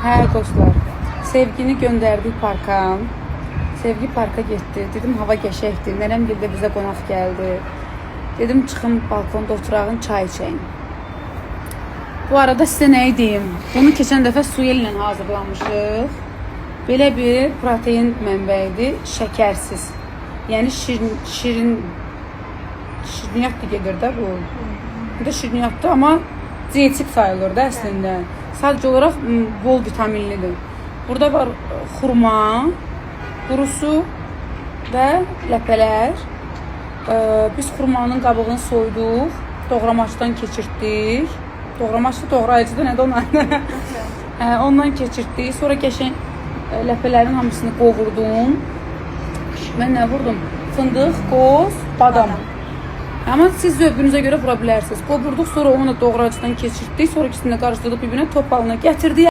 Hə dostlar, Sevgini göndərdik parka. Sevgi parka getdi. Dedim hava qəşəngdir. Nənəm gildə bizə qonaq gəldi. Dedim çıxım balkonda oturağın çay içəyim. Bu arada sizə nə deyim? Bunu keçən dəfə suya ilə hazırlamışıq. Belə bir protein mənbəyidir, şəkərsiz. Yəni şirniyyat da gedir də bu. Bu da şirniyyatdır, amma dietik sayılır da əslində. Sadəcə olaraq bol vitaminlidir. Burada var xurma, qurusu və ləpələr. Biz xurmanın qabığını soyduq, doğramaçdan keçirtdik. Doğramaçda doğrayıcıda nədir ona? Ondan keçirtdik. Sonra qəşəng ləpələrin hamısını qovurdum. Mən nə vurdum? Fındıq, qoz, badam. Amma siz zövqünüzə görə vura bilərsiniz. Qovurduq, sonra onu da doğrayıcıdan keçirtdik. Sonra ikisini də qarışdırıb bir-birinə top halına gətirdik.